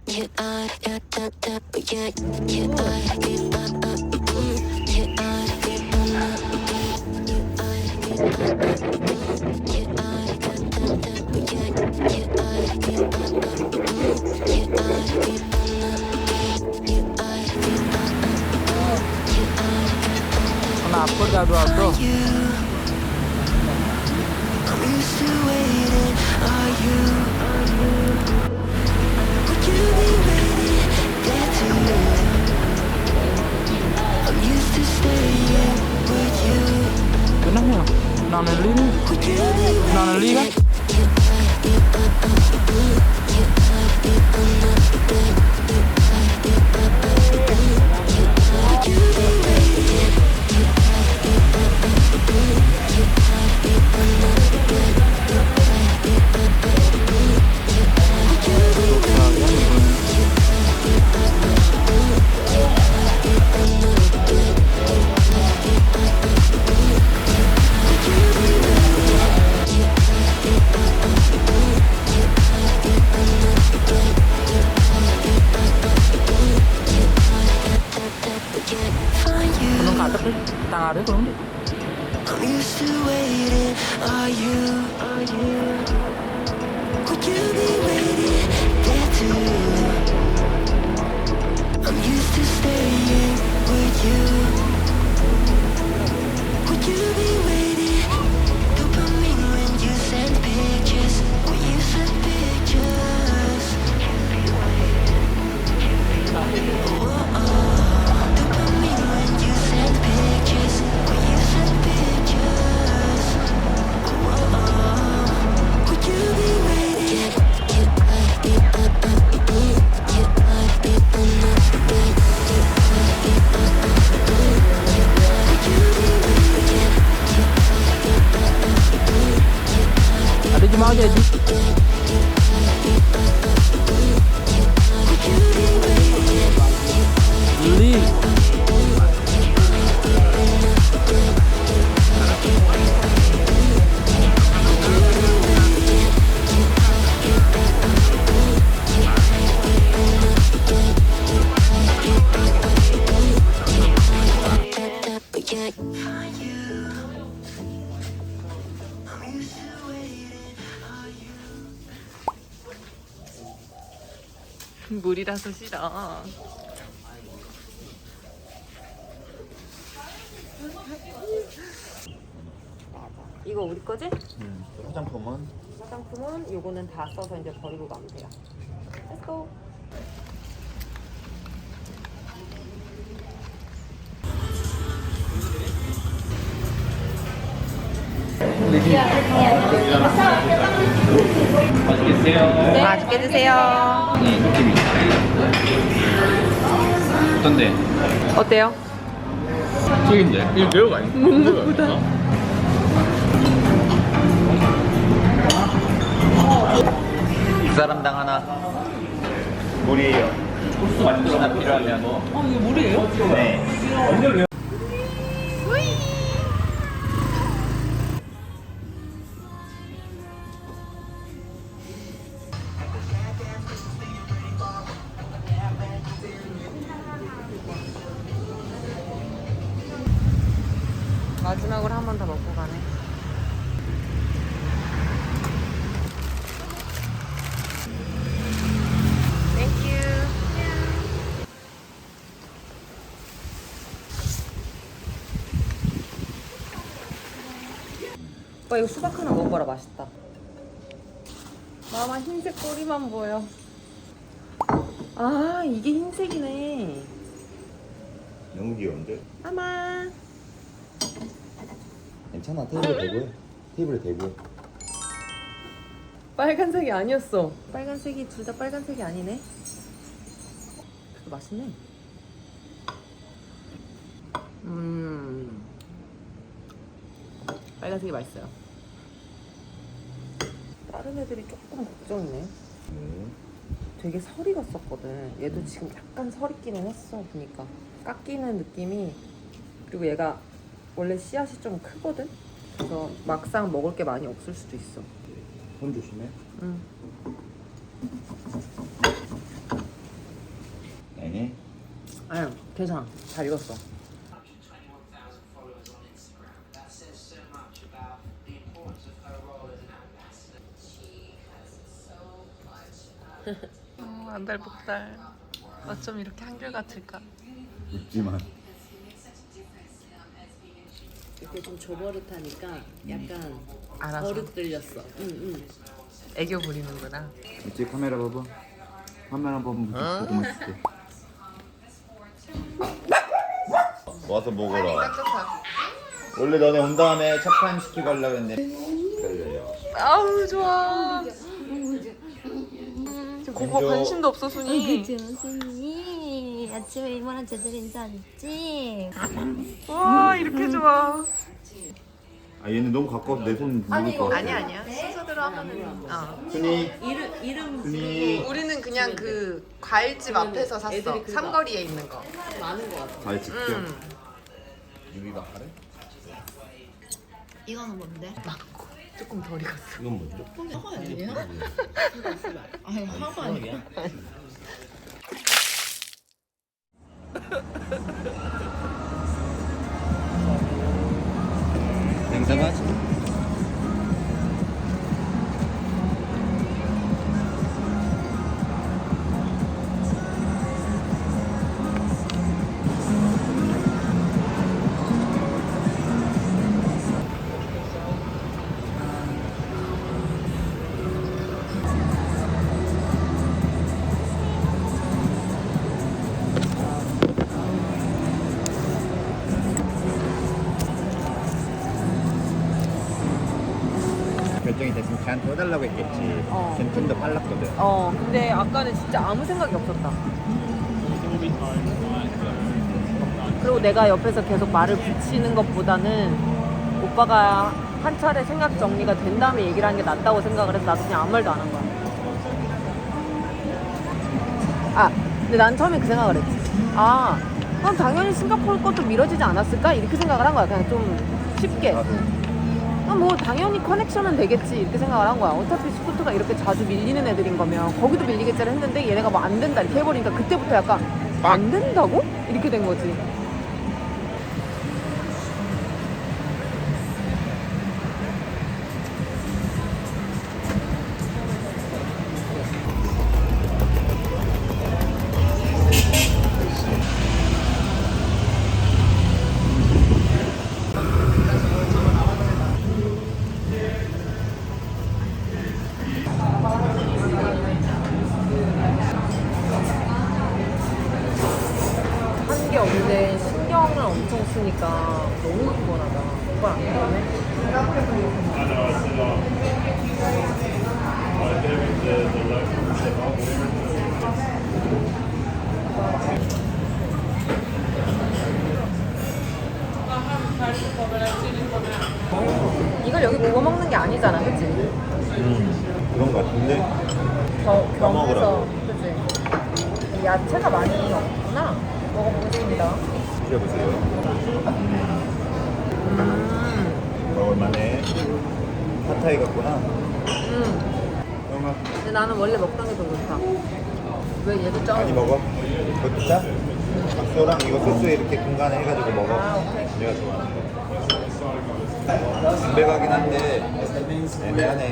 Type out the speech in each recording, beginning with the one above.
Kenapa jadwal bro? Kenapa? Naneli nih. Naneli kan? Belum kadep nih, tangannya belum deh. I'm used to waiting, are you? Would you be waiting there too? I'm used to staying with you. Would you be waiting? Dopamine when you send pictures. When you send pictures. Dopamine when you send pictures. When you send pictures. Would you be waiting? Ada jemaah jadi. Beli. 물이라서 싫어. 이거 우리 거지? 화장품은? 화장품은 요거는 다 써서 이제 버리고 가면 돼요. Let's go. 맛있게 드세요. 네. 맛있게 드세요. 이 느낌이 어떤데? 어때요? 튀긴데? 이거 매우가 아니야? 매우가 이 사람당 하나 물이에요. 하나 필요하면 이거 물이에요? 네. 마지막으로 한 번 더 먹고 가네. 땡큐. 오빠 이거 수박 하나 먹어봐라. 맛있다. 마마 흰색 꼬리만 보여. 아 이게 흰색이네. 너무 귀여운데? 마마. 괜찮아, 테이블에 대고 해. 테이블에 대고 해. 빨간색이 아니었어. 빨간색이 둘 다 빨간색이 아니네. 그래도 맛있네. 빨간색이 맛있어요. 다른 애들이 조금 걱정이네. 되게 설이 갔었거든. 얘도 지금 약간 설 있기는 했어. 보니까 깎이는 느낌이. 그리고 얘가 원래 씨앗이 좀 크거든. 그래서 막상 먹을 게 많이 없을 수도 있어. 손 조심해. 응. 애네. 아니 괜찮아. 잘 익었어. 안달복달. 어쩜 이렇게 한결같을까? 웃지만. 이렇게 좀 조버릇하니까 약간 알아서. 버릇 들렸어. 응. 애교 부리는구나. 이제 카메라 봐봐. 카메라 한번 보고만 있을게. 와서 먹어라. 원래 너네 온 다음에 첫판 시키고 하려고 했는데 기다려요. 아우 좋아. 고거 관심도 없어 순이. 무슨이 아침에 이모랑 제대로 인사 안 했지? 와 이렇게 좋아. 아 얘는 너무 가까워서 내 손 물을 것 같아. 아니야. 순서대로 하면은. 순이. 이름 순이. 우리는 그냥 그 과일집 앞에서 샀어. 애들이 그거 삼거리에 있는 거. 많은 것 같아. 잘 직접. 유비가 하래? 이거는 뭔데? 조금 덜 익었어. 이건 뭐죠? 화가 아니야? 아니 화가 아니야. 냉삼하지? 결정이 됐으면 걔한테 해달라고 했겠지. 걔는 좀 더 빨랐거든. 근데 아까는 진짜 아무 생각이 없었다. 그리고 내가 옆에서 계속 말을 붙이는 것보다는 오빠가 한 차례 생각 정리가 된 다음에 얘기를 하는 게 낫다고 생각을 해서 나도 그냥 아무 말도 안 한 거야. 근데 난 처음에 그 생각을 했지. 그럼 당연히 싱가포르 것도 미뤄지지 않았을까? 이렇게 생각을 한 거야. 그냥 좀 쉽게. 뭐 당연히 커넥션은 되겠지 이렇게 생각을 한 거야. 어차피 스쿠터가 이렇게 자주 밀리는 애들인 거면 거기도 밀리겠지를 했는데 얘네가 뭐 안 된다 이렇게 해버리니까 그때부터 약간 안 된다고? 이렇게 된 거지. 한 게 없는데 신경을 엄청 쓰니까 너무 피곤하다. 오빠 안 피곤해? 이걸 여기 구워 먹는 게 아니잖아, 그치? 그런 거 같은데. 겸해서, 먹으라고. 그치? 야채가 많이 없구나. 먹어보겠습니다. 드셔보세요. 먹을만해. 팟타이 같구나. 형아 근데 나는 원래 먹던 게 더 좋다. 왜 얘도 짜? 많이 먹어. 그것도 짜? 박소랑 이거 소스에 이렇게 중간에 해가지고 먹어. 오케이. 내가 좋아하는 거. 담백하긴 한데 애매하네.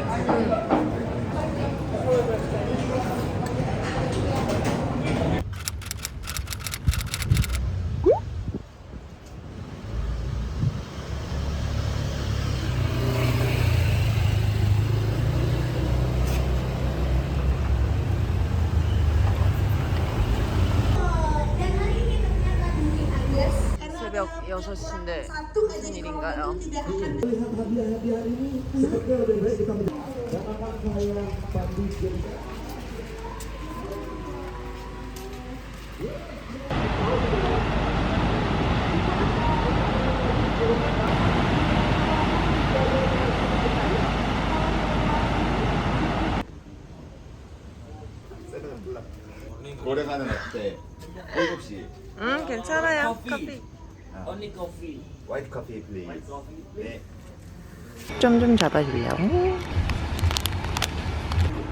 새벽 6시인데 무슨 일인가요? 고래가는 어때? 7시. 괜찮아요. 커피. Only coffee. 화이트 커피 플리즈. 네. 좀 잡아주려고.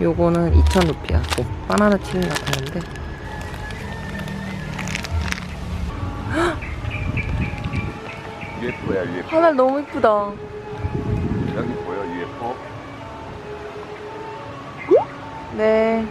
요거는 2,000루피야. 바나나 튀김 같았는데 UFO. 하늘 너무 이쁘다. 여기 보여 UFO? 네.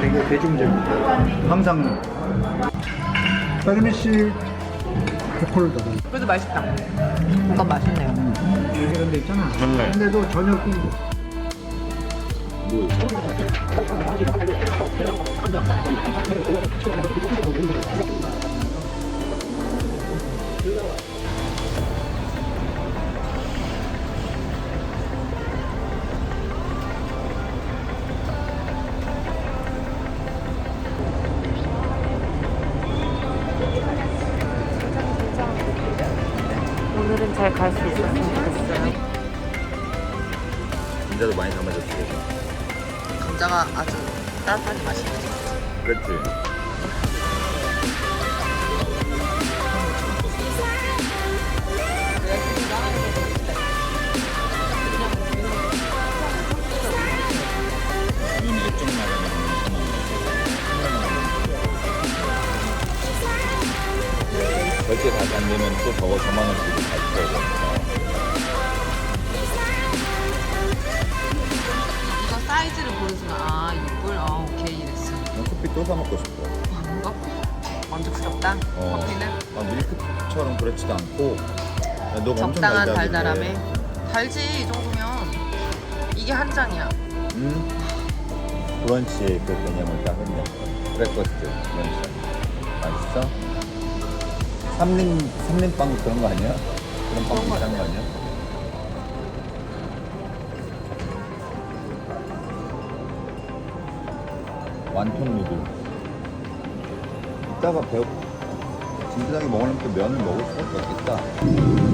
되게 대중적이에요. 항상 따르미 씨 베콜을 넣어. 그래도 맛있다. 이건 맛있네요. 이런 데 있잖아. 네. 근데도 전혀 꿀. 오늘은 잘 갈 수 있었으면 좋겠어요. 감자도 많이 담아줬지. 감자가 아주 따뜻하게 맛있네. 그렇지. 절대 다시 안 되면 또 저거 저만 원 주고 다시 써야 되니까. 이거 사이즈를 고르지만 아 이걸 아 오케이 이랬어. 커피 또 사 먹고 싶어. 뭔가 만족스럽다. 커피는 밀크처럼 그렇지도 않고. 야, 너 엄청 적당한 달달한데. 달달함에 달지 이 정도면 이게 한 장이야. 브런치의 그 개념을 딱 했네. 브렉퍼스트 브런치. 맛있어? 삼림빵 그런 거 아니야? 그런 빵 비슷한 거 아니야? 완통 누들. 이따가 진지하게 먹으려면 또 면을 먹을 수밖에 없겠다.